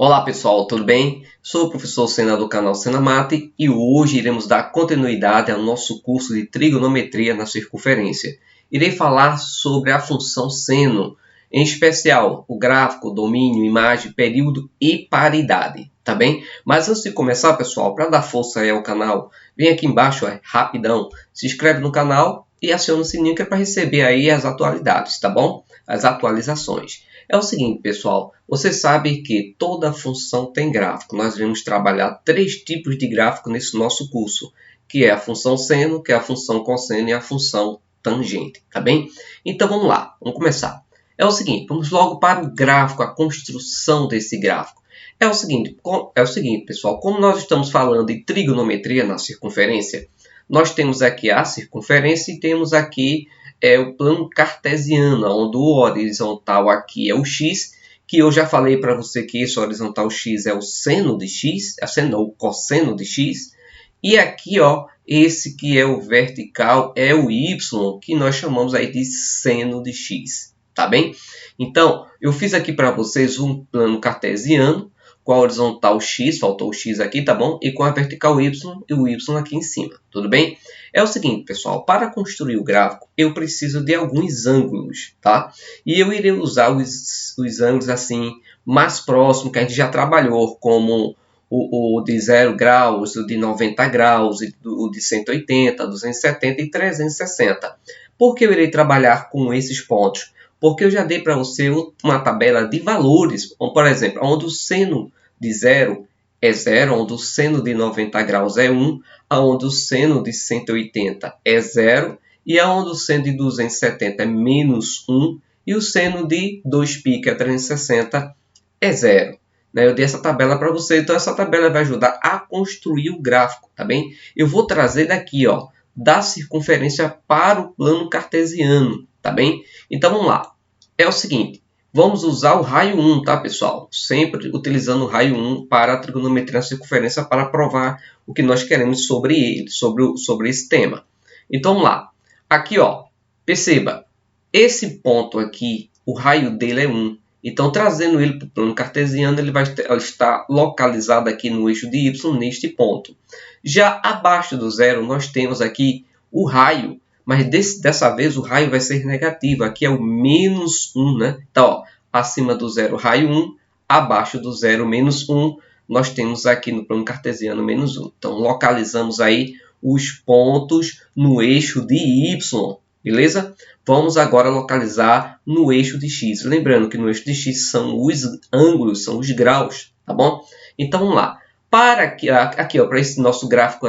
Olá pessoal, tudo bem? Sou o professor Sena do canal Senamate e hoje iremos dar continuidade ao nosso curso de trigonometria na circunferência. Irei falar sobre a função seno, em especial o gráfico, domínio, imagem, período e paridade, tá bem? Mas antes de começar pessoal, para dar força aí ao canal, vem aqui embaixo, rapidão, se inscreve no canal e aciona o sininho que é para receber aí as atualidades, tá bom? As atualizações. É o seguinte, pessoal, você sabe que toda função tem gráfico. Nós vamos trabalhar 3 tipos de gráfico nesse nosso curso, que é a função seno, que é a função cosseno e a função tangente, tá bem? Então vamos lá, vamos começar. É o seguinte, vamos logo para o gráfico, a construção desse gráfico. É o seguinte, pessoal, como nós estamos falando de trigonometria na circunferência, nós temos aqui a circunferência e temos aqui o plano cartesiano, onde o horizontal aqui é o x, que eu já falei para você que esse horizontal x é o seno de x, o cosseno de x, e aqui, ó, esse que é o vertical é o y, que nós chamamos aí de seno de x, tá bem? Então, eu fiz aqui para vocês um plano cartesiano, com a horizontal x, faltou o x aqui, tá bom? E com a vertical y e o y aqui em cima, tudo bem? É o seguinte, pessoal, para construir o gráfico, eu preciso de alguns ângulos, tá? E eu irei usar os ângulos assim, mais próximos, que a gente já trabalhou, como o de 0 graus, o de 90 graus, o de 180, 270 e 360. Por que eu irei trabalhar com esses pontos? Porque eu já dei para você uma tabela de valores, como, por exemplo, onde o seno de 0 é 0, onde o seno de 90 graus é 1, onde o seno de 180 é 0, e onde o seno de 270 é menos 1, e o seno de 2π, que é 360, é 0. Eu dei essa tabela para você, então essa tabela vai ajudar a construir o gráfico, tá bem? Eu vou trazer daqui, ó, da circunferência para o plano cartesiano, tá bem? Então vamos lá. É o seguinte, vamos usar o raio 1, tá pessoal? Sempre utilizando o raio 1 para a trigonometria na circunferência para provar o que nós queremos sobre ele, sobre esse tema. Então vamos lá. Aqui, ó, perceba, esse ponto aqui, o raio dele é 1. Então, trazendo ele para o plano cartesiano, ele vai estar localizado aqui no eixo de y, neste ponto. Já abaixo do zero, nós temos aqui o raio, mas dessa vez o raio vai ser negativo. Aqui é o menos 1, né? Então, ó, acima do zero, raio 1, abaixo do zero, menos 1, nós temos aqui no plano cartesiano menos 1. Então, localizamos aí os pontos no eixo de y, beleza? Vamos agora localizar no eixo de x. Lembrando que no eixo de x são os ângulos, são os graus, tá bom? Então vamos lá. Para aqui, ó, para esse nosso gráfico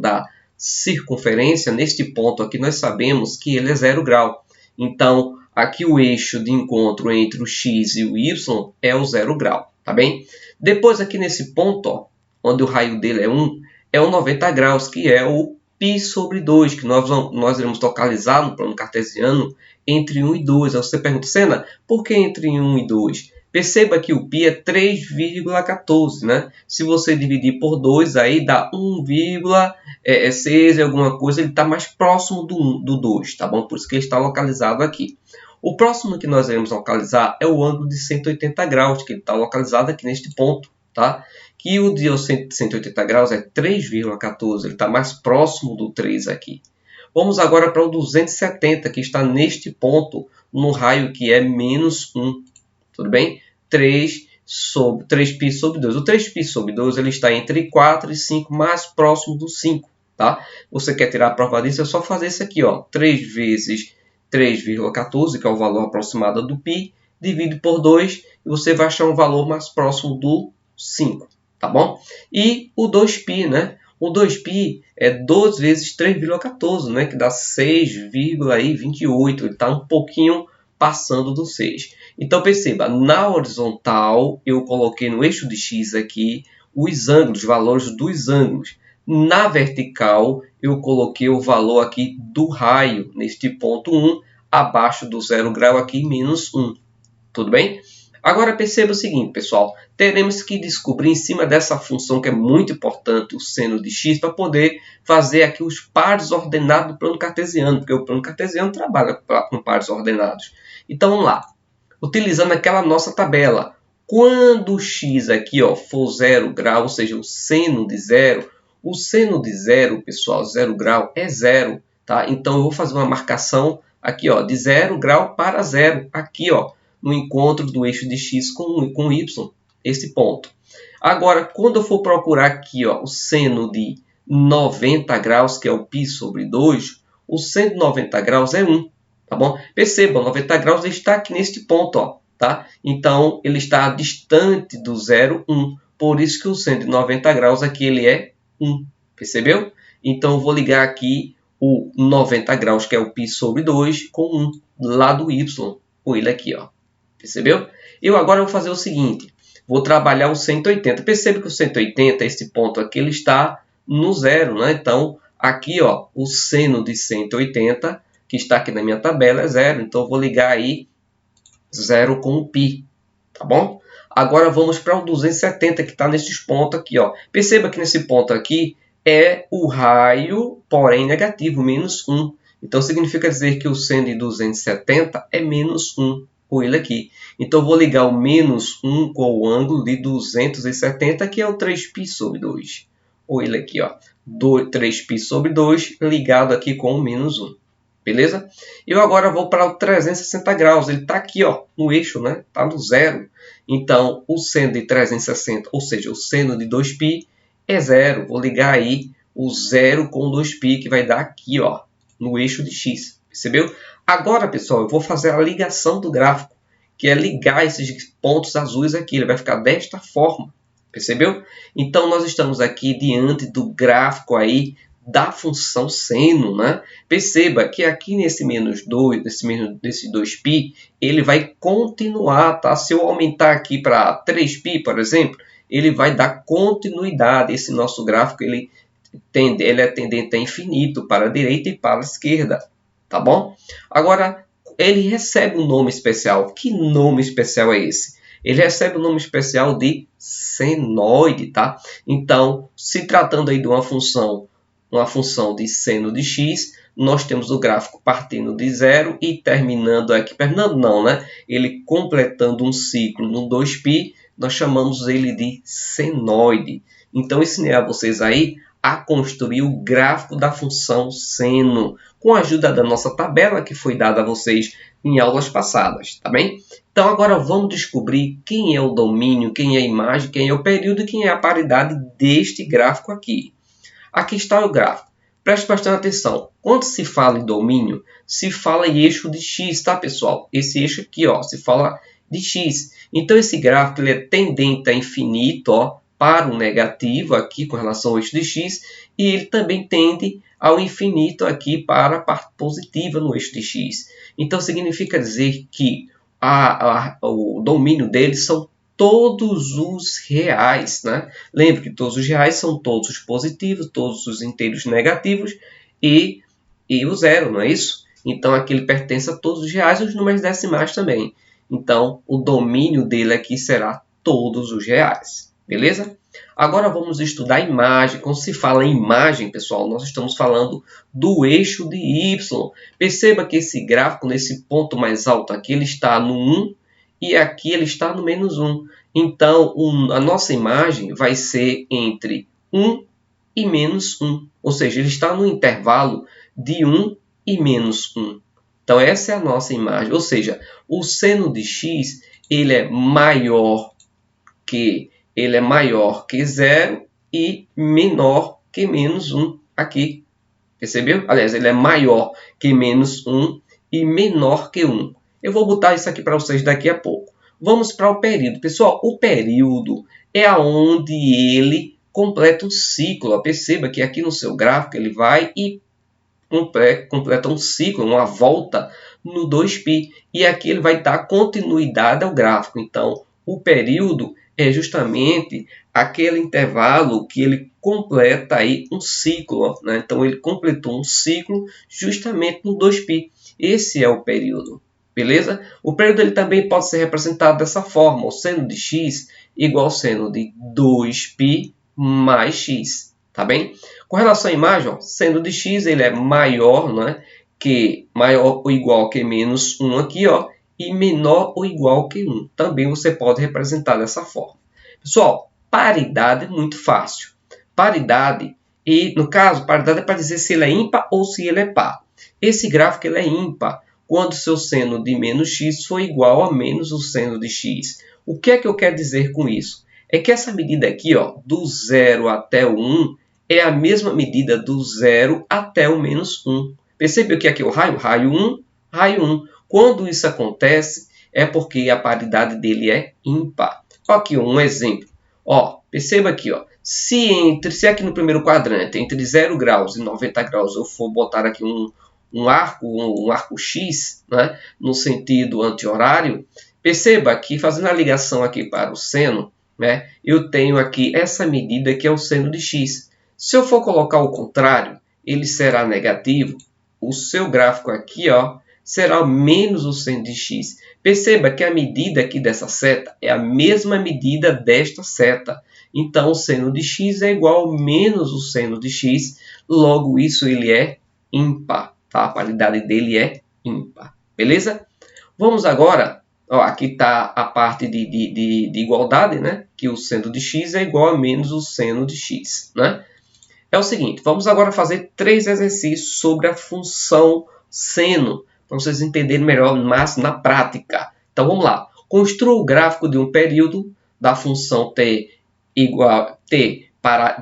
da circunferência, neste ponto aqui nós sabemos que ele é 0 grau. Então aqui o eixo de encontro entre o x e o y é o 0 grau, tá bem? Depois aqui nesse ponto, ó, onde o raio dele é 1, é o 90 graus, que é o π sobre 2, que nós iremos localizar no plano cartesiano entre 1 e 2. Aí você pergunta, Sena, por que entre 1 e 2? Perceba que o π é 3,14, né? Se você dividir por 2, aí dá 1,6 e alguma coisa, ele está mais próximo do 2, tá bom? Por isso que ele está localizado aqui. O próximo que nós iremos localizar é o ângulo de 180 graus, que ele está localizado aqui neste ponto, tá? Que o de 180 graus é 3,14, ele está mais próximo do 3 aqui. Vamos agora para o 270, que está neste ponto, no raio que é menos 1, tudo bem? 3π sobre 2. O 3π sobre 2 ele está entre 4 e 5, mais próximo do 5, tá? Você quer tirar a prova disso, é só fazer isso aqui, ó. 3 vezes 3,14, que é o valor aproximado do π, divide por 2 e você vai achar um valor mais próximo do 5. Tá bom? E o 2π, né? O 2π é 2 vezes 3,14, né? Que dá 6,28. Ele está um pouquinho passando do 6. Então, perceba, na horizontal, eu coloquei no eixo de x aqui os ângulos, os valores dos ângulos. Na vertical, eu coloquei o valor aqui do raio, neste ponto 1, abaixo do 0 grau aqui, menos 1. Tudo bem? Agora perceba o seguinte, pessoal, teremos que descobrir em cima dessa função que é muito importante, o seno de x, para poder fazer aqui os pares ordenados do plano cartesiano, porque o plano cartesiano trabalha com pares ordenados. Então vamos lá, utilizando aquela nossa tabela, Quando o x aqui, ó, for 0 grau, ou seja, o seno de zero, pessoal, 0 grau é 0, tá? Então, eu vou fazer uma marcação aqui, ó, de 0 grau para 0, aqui, ó, no encontro do eixo de x com y, esse ponto. Agora, quando eu for procurar aqui, ó, o seno de 90 graus, que é o π sobre 2, o seno de 90 graus é 1, tá bom? Perceba, 90 graus ele está aqui neste ponto, ó, tá? Então, ele está distante do 0, 1. Por isso que o seno de 90 graus aqui ele é 1. Percebeu? Então, eu vou ligar aqui o 90 graus, que é o π sobre 2, com 1, lá do y, com ele aqui, ó. Percebeu? Eu agora vou fazer o seguinte. Vou trabalhar o 180. Perceba que o 180, esse ponto aqui, ele está no 0, né? Então, aqui, ó, o seno de 180, que está aqui na minha tabela, é 0. Então, eu vou ligar aí 0 com o π, tá bom? Agora, vamos para o 270, que está nesses pontos aqui, ó. Perceba que nesse ponto aqui é o raio, porém negativo, menos 1. Então, significa dizer que o seno de 270 é menos 1. Com ele aqui. Então, eu vou ligar o menos 1 com o ângulo de 270, que é o 3π sobre 2. Ou ele aqui, ó, 3π sobre 2, ligado aqui com o menos 1. Beleza? Eu agora vou para o 360 graus. Ele está aqui, ó, no eixo, né? Está no 0. Então, o seno de 360, ou seja, o seno de 2π é 0. Vou ligar aí o 0 com 2π, que vai dar aqui, ó, no eixo de x. Percebeu? Agora, pessoal, eu vou fazer a ligação do gráfico, que é ligar esses pontos azuis aqui. Ele vai ficar desta forma, percebeu? Então, nós estamos aqui diante do gráfico aí da função seno, né? Perceba que aqui nesse menos 2, desse 2π, ele vai continuar, tá? Se eu aumentar aqui para 3π, por exemplo, ele vai dar continuidade. Esse nosso gráfico, ele é tendente a infinito, para a direita e para a esquerda. Tá bom? Agora, ele recebe um nome especial. Que nome especial é esse? Ele recebe o nome especial de senoide, tá? Então, se tratando aí de uma função de seno de x, nós temos o gráfico partindo de 0 e terminando aqui, terminando não, né? Ele completando um ciclo no 2π, nós chamamos ele de senoide. Então, ensinei a vocês aí a construir o gráfico da função seno, com a ajuda da nossa tabela que foi dada a vocês em aulas passadas, tá bem? Então agora vamos descobrir quem é o domínio, quem é a imagem, quem é o período e quem é a paridade deste gráfico aqui. Aqui está o gráfico. Preste bastante atenção. Quando se fala em domínio, se fala em eixo de x, tá, pessoal? Esse eixo aqui, ó, se fala de x. Então esse gráfico ele é tendente a infinito, ó, para o negativo aqui com relação ao eixo de x, e ele também tende ao infinito aqui para a parte positiva no eixo de x. Então, significa dizer que o domínio dele são todos os reais, né? Lembre que todos os reais são todos os positivos, todos os inteiros negativos e o zero, não é isso? Então, aqui ele pertence a todos os reais e os números decimais também. Então, o domínio dele aqui será todos os reais. Beleza? Agora vamos estudar a imagem. Quando se fala em imagem, pessoal, nós estamos falando do eixo de y. Perceba que esse gráfico, nesse ponto mais alto aqui, ele está no 1 e aqui ele está no menos 1. Então, a nossa imagem vai ser entre 1 e menos 1. Ou seja, ele está no intervalo de 1 e menos 1. Então, essa é a nossa imagem. Ou seja, o seno de x ele é maior que 0 e menor que menos 1 aqui. Percebeu? Aliás, ele é maior que menos 1 e menor que 1. Eu vou botar isso aqui para vocês daqui a pouco. Vamos para o período. Pessoal, o período é onde ele completa um ciclo. Perceba que aqui no seu gráfico ele vai e completa um ciclo, uma volta no 2π. E aqui ele vai dar continuidade ao gráfico. Então, o período é justamente aquele intervalo que ele completa aí um ciclo, né? Então, ele completou um ciclo justamente no 2π. Esse é o período, beleza? O período ele também pode ser representado dessa forma. O seno de x igual ao seno de 2π mais x, tá bem? Com relação à imagem, ó, seno de x ele é maior, né? Maior ou igual que menos 1 aqui, ó. e menor ou igual que 1. Também você pode representar dessa forma. Pessoal, paridade é muito fácil. Paridade, e no caso, paridade é para dizer se ele é ímpar ou se ele é par. Esse gráfico ele é ímpar quando seu seno de menos x for igual a menos o seno de x. O que é que eu quero dizer com isso? É que essa medida aqui, ó, do 0 até o 1, é a mesma medida do 0 até o menos 1. Percebeu que aqui é o raio 1, raio 1. Quando isso acontece, é porque a paridade dele é ímpar. Aqui um exemplo. Ó, perceba aqui, ó, se aqui no primeiro quadrante, entre 0 graus e 90 graus, eu for botar aqui um arco X, né, no sentido anti-horário, perceba que, fazendo a ligação aqui para o seno, né, eu tenho aqui essa medida que é o seno de x. Se eu for colocar o contrário, ele será negativo. O seu gráfico aqui, ó, será menos o seno de x. Perceba que a medida aqui dessa seta é a mesma medida desta seta. Então, o seno de x é igual a menos o seno de x. Logo, isso ele é ímpar. Tá? A paridade dele é ímpar. Beleza? Vamos agora... Ó, aqui está a parte de igualdade, né? Que o seno de x é igual a menos o seno de x. Né? É o seguinte, vamos agora fazer 3 exercícios sobre a função seno, para vocês entenderem melhor, mas na prática. Então vamos lá. Construa o gráfico de um período da função t igual t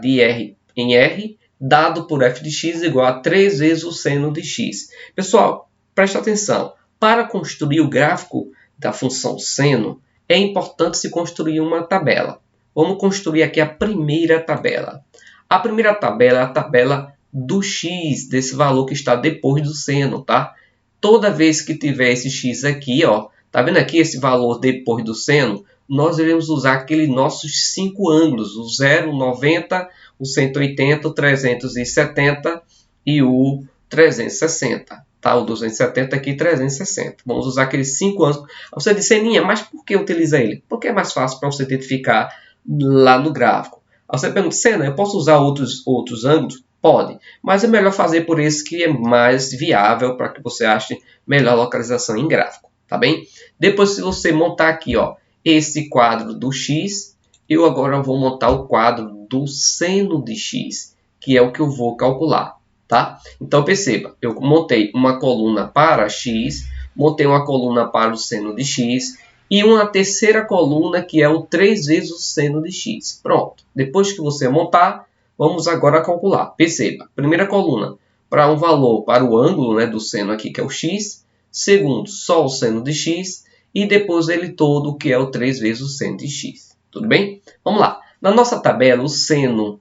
de r em r, dado por f de x igual a 3 vezes o seno de x. Pessoal, preste atenção. Para construir o gráfico da função seno, é importante se construir uma tabela. Vamos construir aqui a primeira tabela. A primeira tabela é a tabela do x, desse valor que está depois do seno, tá? Toda vez que tiver esse x aqui, ó, tá vendo aqui esse valor depois do seno? Nós iremos usar aqueles nossos 5 ângulos, o 0, o 90, o 180, o 370 e o 360. Tá? O 270 aqui, 360. Vamos usar aqueles 5 ângulos. Você disse, Seninha, mas por que utiliza ele? Porque é mais fácil para você identificar lá no gráfico. Aí você pergunta, Sena, eu posso usar outros ângulos? Pode, mas é melhor fazer por esse que é mais viável para que você ache melhor localização em gráfico, tá bem? Depois, se você montar aqui, ó, esse quadro do x, eu agora vou montar o quadro do seno de x, que é o que eu vou calcular, tá? Então, perceba, eu montei uma coluna para x, montei uma coluna para o seno de x, e uma terceira coluna que é o 3 vezes o seno de x. Pronto. Depois que você montar, vamos agora calcular. Perceba, primeira coluna para um valor, para o ângulo, né, do seno aqui, que é o x. Segundo, só o seno de x. E depois ele todo, que é o 3 vezes o seno de x. Tudo bem? Vamos lá. Na nossa tabela, o seno,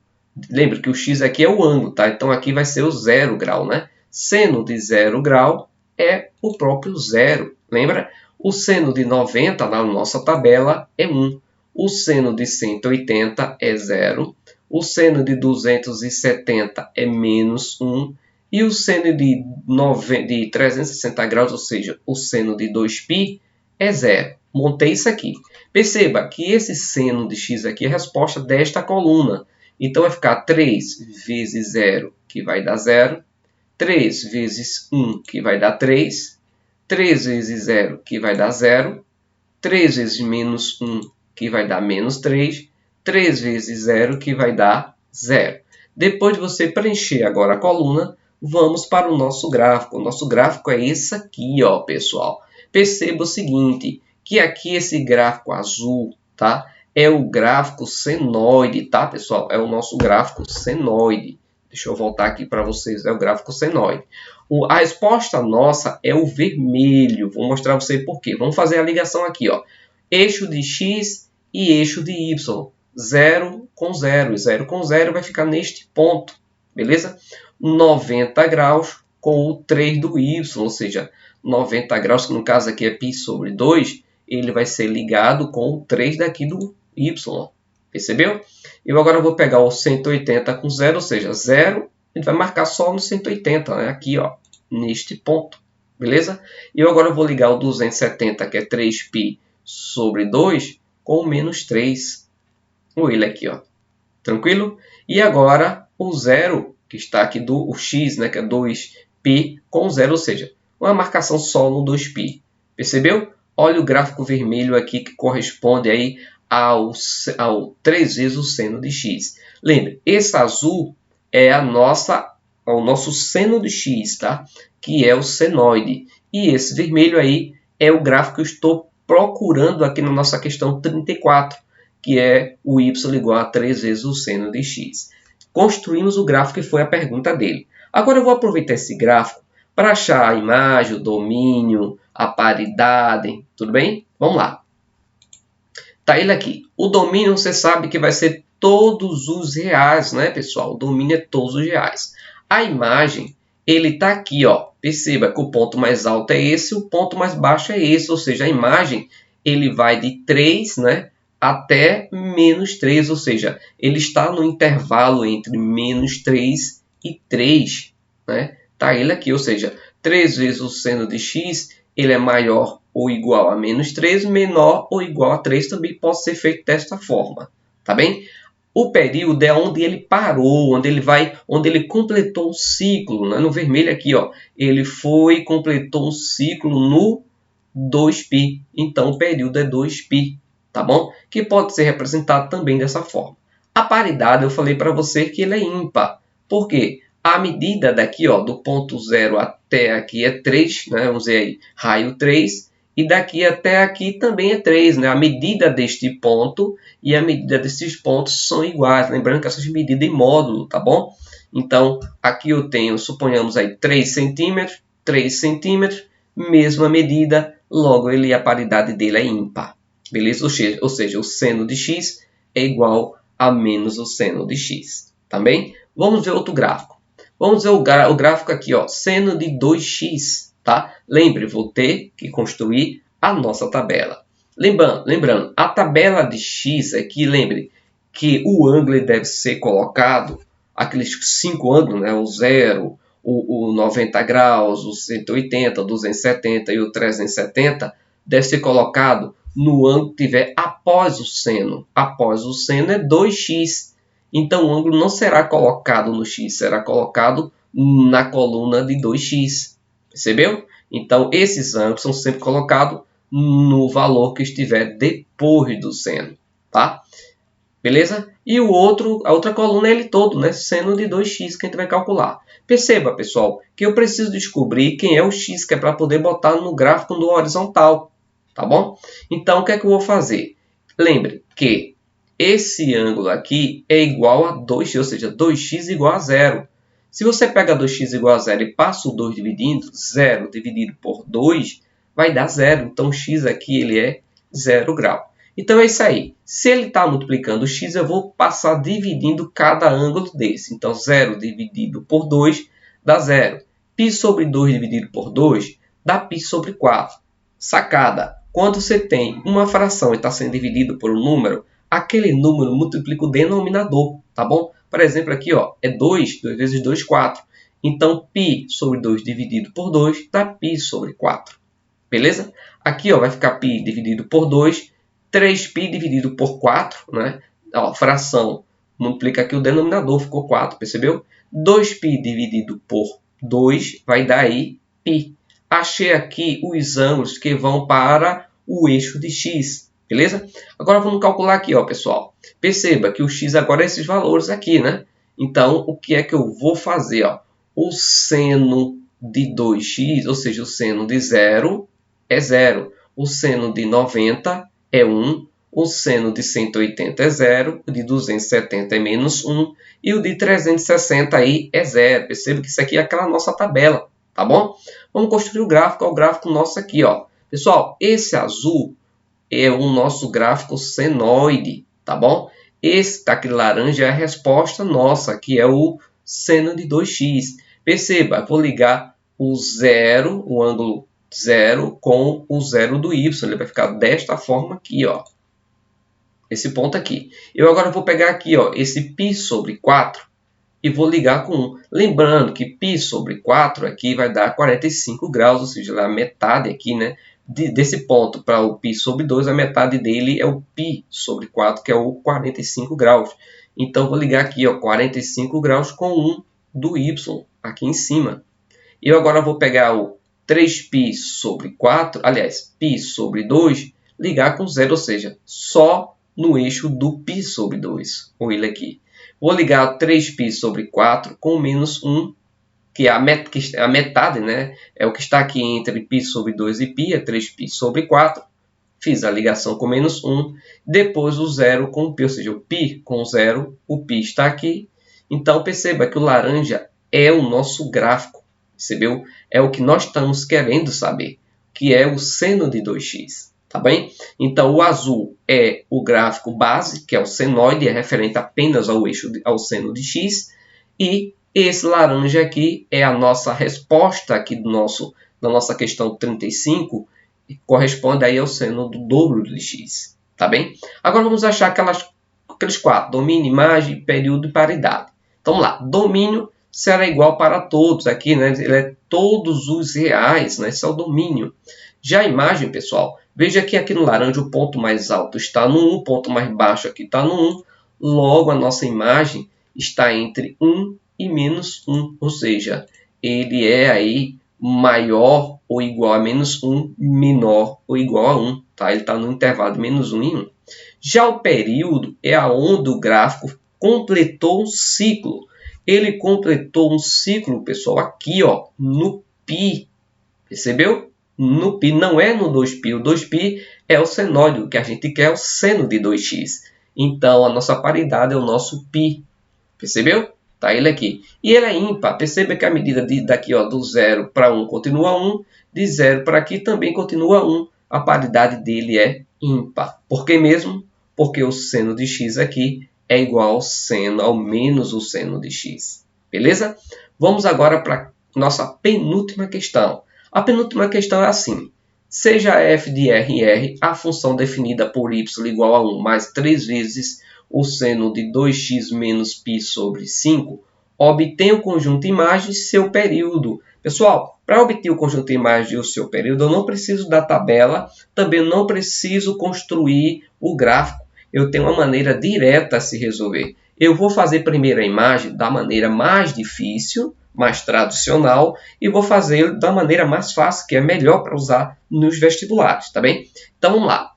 lembra que o x aqui é o ângulo, tá? Então aqui vai ser o 0 grau, né? Seno de 0 grau é o próprio zero. Lembra? O seno de 90 na nossa tabela é 1. O seno de 180 é 0. O seno de 270 é menos 1. E o seno de 360 graus, ou seja, o seno de 2π, é 0. Montei isso aqui. Perceba que esse seno de x aqui é a resposta desta coluna. Então, vai ficar 3 vezes 0, que vai dar 0. 3 vezes 1, que vai dar 3. 3 vezes 0, que vai dar 0. 3 vezes menos 1, que vai dar menos 3. 3 vezes 0, que vai dar 0. Depois de você preencher agora a coluna, vamos para o nosso gráfico. O nosso gráfico é esse aqui, ó, pessoal. Perceba o seguinte, que aqui esse gráfico azul, tá? É o gráfico senoide, tá, pessoal? É o nosso gráfico senoide. Deixa eu voltar aqui para vocês, é o gráfico senoide. A resposta nossa é o vermelho. Vou mostrar a você por quê. Vamos fazer a ligação aqui, ó. Eixo de x e eixo de y. 0 com 0. 0 com 0 vai ficar neste ponto, beleza? 90 graus com o 3 do y, ou seja, 90 graus, que no caso aqui é π sobre 2, ele vai ser ligado com o 3 daqui do y. Percebeu? Eu agora vou pegar o 180 com 0, ou seja, 0, a gente vai marcar só no 180, né? Aqui, ó, neste ponto, beleza? E eu agora vou ligar o 270, que é 3π sobre 2, com o menos 3. O ele aqui, ó. Tranquilo? E agora o 0, que está aqui o x, né, que é 2π com 0, ou seja, uma marcação só no 2π. Percebeu? Olha o gráfico vermelho aqui que corresponde aí ao 3 vezes o seno de x. Lembre, esse azul é o nosso seno de x, tá? Que é o senoide. E esse vermelho aí é o gráfico que eu estou procurando aqui na nossa questão 34, que é o y igual a 3 vezes o seno de x. Construímos o gráfico que foi a pergunta dele. Agora eu vou aproveitar esse gráfico para achar a imagem, o domínio, a paridade, tudo bem? Vamos lá. Tá ele aqui. O domínio você sabe que vai ser todos os reais, né, pessoal? O domínio é todos os reais. A imagem, ele está aqui, ó. Perceba que o ponto mais alto é esse, o ponto mais baixo é esse. Ou seja, a imagem, ele vai de 3, né, até menos 3. Ou seja, ele está no intervalo entre menos 3 e 3, né? Tá ele aqui, ou seja, 3 vezes o seno de x, ele é maior ou igual a menos 3, menor ou igual a 3, também pode ser feito desta forma, tá bem? O período é onde ele parou, onde ele completou o ciclo, né? No vermelho aqui, ó, ele completou um ciclo no 2π, então o período é 2π, tá bom? Que pode ser representado também dessa forma. A paridade, eu falei para você que ele é ímpar, por quê? A medida daqui, ó, do ponto 0 até aqui é 3, né? Vamos dizer aí, raio 3. E daqui até aqui também é 3, né? A medida deste ponto e a medida desses pontos são iguais. Lembrando que essas medidas em módulo, tá bom? Então, aqui eu tenho, suponhamos aí, 3 centímetros, 3 centímetros, mesma medida, logo a paridade dele é ímpar. Beleza? Ou seja, o seno de x é igual a menos o seno de x. Tá bem? Vamos ver outro gráfico. Vamos ver o gráfico aqui, ó, seno de 2x, tá? Lembre, vou ter que construir a nossa tabela. Lembrando, a tabela de x aqui, lembre que o ângulo deve ser colocado, aqueles 5 ângulos, né? O 0, o 90 graus, o 180, o 270 e o 370, deve ser colocado no ângulo que tiver após o seno. Após o seno é 2x. Então, o ângulo não será colocado no x, será colocado na coluna de 2x. Percebeu? Então, esses ângulos são sempre colocados no valor que estiver depois do seno. Tá? Beleza? E a outra coluna é ele todo, né? Seno de 2x que a gente vai calcular. Perceba, pessoal, que eu preciso descobrir quem é o x, que é para poder botar no gráfico do horizontal. Tá bom? Então, o que é que eu vou fazer? Lembre que esse ângulo aqui é igual a 2x, ou seja, 2x igual a 0. Se você pega 2x igual a 0 e passa o 2 dividindo, 0 dividido por 2 vai dar 0. Então, x aqui ele é 0 grau. Então, é isso aí. Se ele está multiplicando o x, eu vou passar dividindo cada ângulo desse. Então, 0 dividido por 2 dá 0. Π sobre 2 dividido por 2 dá π sobre 4. Sacada. Quando você tem uma fração e está sendo dividido por um número, aquele número multiplica o denominador, tá bom? Por exemplo, aqui, ó, é 2, 2 vezes 2, 4. Então, π sobre 2 dividido por 2 dá π sobre 4. Beleza? Aqui, ó, vai ficar π dividido por 2, 3π dividido por 4, né? Ó, fração, multiplica aqui o denominador, ficou 4, percebeu? 2π dividido por 2 vai dar aí π. Achei aqui os ângulos que vão para o eixo de x. Beleza? Agora vamos calcular aqui, ó, pessoal. Perceba que o x agora é esses valores aqui, né? Então, o que é que eu vou fazer? Ó? O seno de 2x, ou seja, o seno de 0 é 0. O seno de 90 é 1. O seno de 180 é 0. O de 270 é menos 1. E o de 360 aí é 0. Perceba que isso aqui é aquela nossa tabela, tá bom? Vamos construir o gráfico, é o gráfico nosso aqui, ó. Pessoal, esse azul é o nosso gráfico senoide, tá bom? Esse daqui laranja é a resposta nossa, que é o seno de 2x. Perceba, vou ligar o 0, o ângulo 0 com o 0 do y. Ele vai ficar desta forma aqui, ó. Esse ponto aqui. Eu agora vou pegar aqui, ó, esse π sobre 4 e vou ligar com 1. Lembrando que π sobre 4 aqui vai dar 45 graus, ou seja, a metade aqui, né? Desse ponto para o π sobre 2, a metade dele é o π sobre 4, que é o 45 graus. Então, vou ligar aqui, ó, 45 graus com 1 do y, aqui em cima. Eu agora vou pegar o 3π sobre 4, aliás, π sobre 2, ligar com zero, ou seja, só no eixo do π sobre 2, ou ele aqui. Vou ligar 3π sobre 4 com menos 1, que é a metade, né? É o que está aqui entre π sobre 2 e π, é 3π sobre 4. Fiz a ligação com menos 1, depois o zero com o π, ou seja, o π com zero, o π está aqui. Então, perceba que o laranja é o nosso gráfico, percebeu? É o que nós estamos querendo saber, que é o seno de 2x, tá bem? Então, o azul é o gráfico base, que é o senoide, é referente apenas ao eixo, ao seno de x, e esse laranja aqui é a nossa resposta aqui da nossa questão 35, que corresponde aí ao seno do dobro de x, tá bem? Agora vamos achar aqueles quatro, domínio, imagem, período e paridade. Então, vamos lá, domínio será igual para todos, aqui, né? Ele é todos os reais, né? Esse é o domínio. Já a imagem, pessoal, veja que aqui no laranja o ponto mais alto está no 1, o ponto mais baixo aqui está no 1, logo a nossa imagem está entre 1 e menos 1, ou seja, ele é aí maior ou igual a menos 1, menor ou igual a 1, tá? Ele está no intervalo de menos 1 e 1. Já o período é aonde o gráfico completou um ciclo. Ele completou um ciclo, pessoal, aqui, ó, no π, percebeu? No π, não é no 2π, o 2π é o senoide, o que a gente quer é o seno de 2x. Então, a nossa paridade é o nosso π, percebeu? Tá ele aqui. E ele é ímpar. Perceba que a medida daqui, ó, do 0 para 1 continua 1. De 0 para aqui também continua 1. A paridade dele é ímpar. Por que mesmo? Porque o seno de x aqui é igual ao menos o seno de x. Beleza? Vamos agora para a nossa penúltima questão. A penúltima questão é assim. Seja f de r e r a função definida por y igual a 1 mais 3 vezes o seno de 2x menos π sobre 5, obtenha o conjunto imagem e seu período. Pessoal, para obter o conjunto imagem e o seu período, eu não preciso da tabela, também não preciso construir o gráfico. Eu tenho uma maneira direta a se resolver. Eu vou fazer primeiro a imagem da maneira mais difícil, mais tradicional, e vou fazer da maneira mais fácil, que é melhor para usar nos vestibulares, tá bem? Então, vamos lá.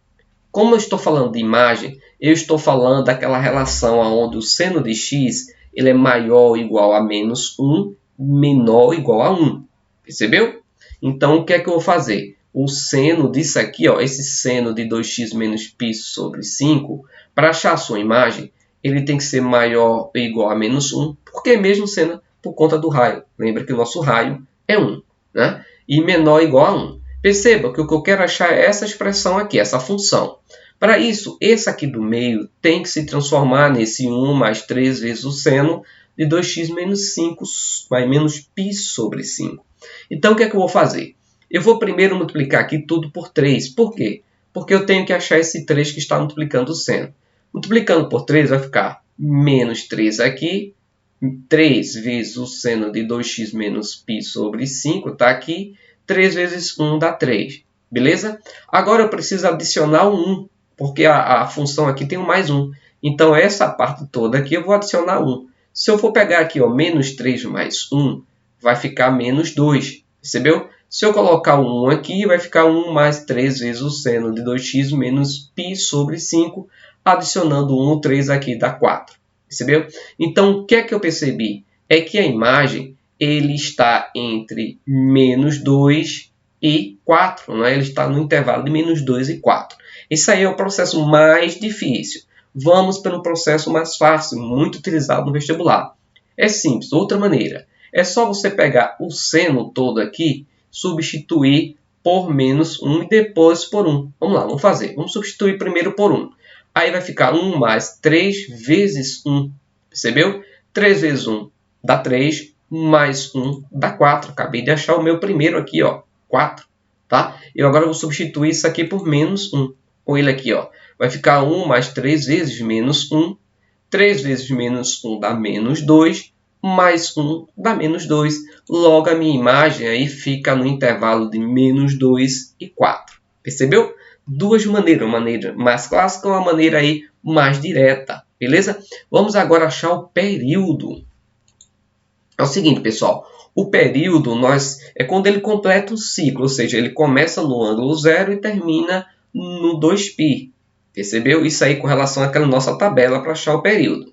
Como eu estou falando de imagem, eu estou falando daquela relação onde o seno de x ele é maior ou igual a menos 1, menor ou igual a 1. Percebeu? Então, o que é que eu vou fazer? O seno disso aqui, ó, esse seno de 2x menos π sobre 5, para achar a sua imagem, ele tem que ser maior ou igual a menos 1, porque mesmo sendo por conta do raio. Lembra que o nosso raio é 1, né? E menor ou igual a 1. Perceba que o que eu quero achar é essa expressão aqui, essa função. Para isso, esse aqui do meio tem que se transformar nesse 1 mais 3 vezes o seno de 2x menos 5, mais menos π sobre 5. Então, o que é que eu vou fazer? Eu vou primeiro multiplicar aqui tudo por 3. Por quê? Porque eu tenho que achar esse 3 que está multiplicando o seno. Multiplicando por 3 vai ficar menos 3 aqui, 3 vezes o seno de 2x menos π sobre 5, está aqui. 3 vezes 1 dá 3, beleza? Agora eu preciso adicionar o 1, porque a função aqui tem um mais 1. Então, essa parte toda aqui eu vou adicionar 1. Se eu for pegar aqui, ó, menos 3 mais 1, vai ficar menos 2, percebeu? Se eu colocar o 1 aqui, vai ficar 1 mais 3 vezes o seno de 2x menos π sobre 5, adicionando 1, o 3 aqui dá 4, percebeu? Então, o que é que eu percebi? É que a imagem ele está entre menos 2 e 4, não é? Ele está no intervalo de menos 2 e 4. Esse aí é o processo mais difícil. Vamos pelo processo mais fácil, muito utilizado no vestibular. É simples, outra maneira. É só você pegar o seno todo aqui, substituir por menos 1 e depois por 1. Vamos lá, vamos fazer. Vamos substituir primeiro por 1. Aí vai ficar 1 mais 3 vezes 1. Percebeu? 3 vezes 1 dá 3, mais 1 dá 4. Acabei de achar o meu primeiro aqui, ó, 4. Tá? Eu agora vou substituir isso aqui por menos 1. Com ele aqui, ó, vai ficar 1 mais 3 vezes menos 1. 3 vezes menos 1 dá menos 2. Mais 1 dá menos 2. Logo, a minha imagem aí fica no intervalo de menos 2 e 4. Percebeu? Duas maneiras. Uma maneira mais clássica e uma maneira aí mais direta. Beleza? Vamos agora achar o período. É o seguinte, pessoal. O período é quando ele completa o ciclo, ou seja, ele começa no ângulo 0 e termina no 2π. Percebeu? Isso aí com relação àquela nossa tabela para achar o período.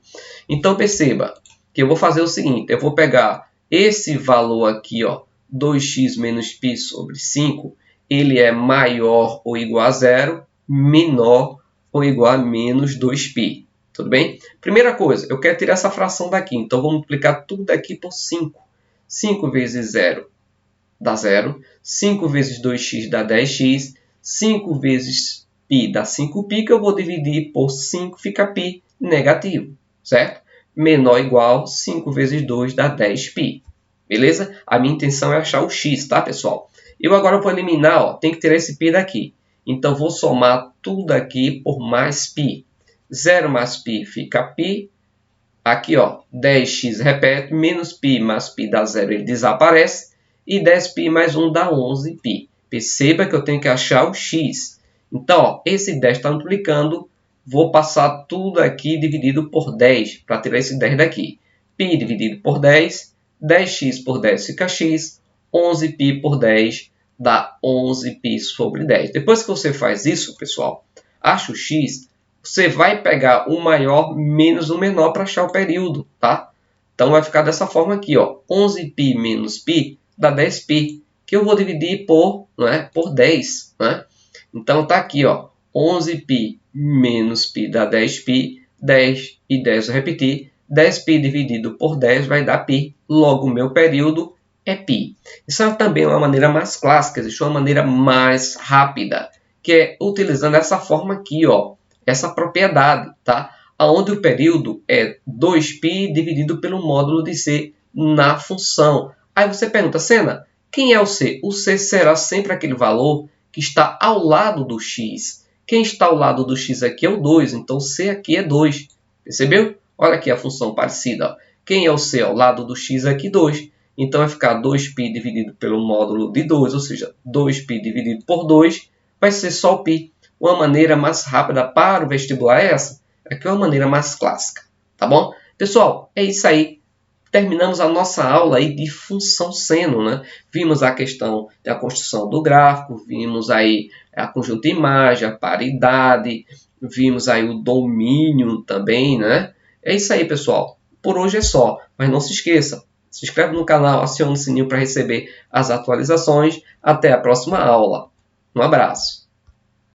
Então perceba que eu vou fazer o seguinte, eu vou pegar esse valor aqui, ó, 2x menos π sobre 5, ele é maior ou igual a 0, menor ou igual a menos 2π. Tudo bem? Primeira coisa, eu quero tirar essa fração daqui, então vou multiplicar tudo aqui por 5. 5 vezes 0 dá 0, 5 vezes 2x dá 10x, 5 vezes π dá 5π, que eu vou dividir por 5, fica π negativo, certo? Menor ou igual, 5 vezes 2 dá 10π. Beleza? A minha intenção é achar o x, tá, pessoal? Eu agora vou eliminar, ó, tem que tirar esse π daqui. Então, vou somar tudo aqui por mais π. 0 mais π fica π. Aqui, ó, 10x repete, menos π mais π dá 0, ele desaparece. E 10π mais 1 dá 11π. Perceba que eu tenho que achar o x. Então, ó, esse 10 está multiplicando. Vou passar tudo aqui dividido por 10, para tirar esse 10 daqui. π dividido por 10, 10x por 10 fica x, 11π por 10 dá 11π sobre 10. Depois que você faz isso, pessoal, acha o x, você vai pegar o maior menos o menor para achar o período, tá? Então, vai ficar dessa forma aqui, ó, 11π menos π dá 10π, que eu vou dividir por 10, né? Então, está aqui, ó, 11π menos π dá 10π, 10 e 10 eu repetir, 10π dividido por 10 vai dar π, logo o meu período é π. Isso é também uma maneira mais clássica, existe uma maneira mais rápida, que é utilizando essa forma aqui, ó, essa propriedade, tá? Onde o período é 2π dividido pelo módulo de c na função. Aí você pergunta, Sena, quem é o c? O c será sempre aquele valor que está ao lado do x. Quem está ao lado do x aqui é o 2, então c aqui é 2. Percebeu? Olha aqui a função parecida. Ó. Quem é o c ao lado do x aqui? 2. Então vai ficar 2π dividido pelo módulo de 2, ou seja, 2π dividido por 2 vai ser só o π. Uma maneira mais rápida para o vestibular é essa. Aqui é uma maneira mais clássica, tá bom? Pessoal, é isso aí. Terminamos a nossa aula aí de função seno, né? Vimos a questão da construção do gráfico, vimos aí a conjunta imagem, a paridade, vimos aí o domínio também, né? É isso aí, pessoal. Por hoje é só, mas não se esqueça, se inscreve no canal, acione o sininho para receber as atualizações. Até a próxima aula. Um abraço.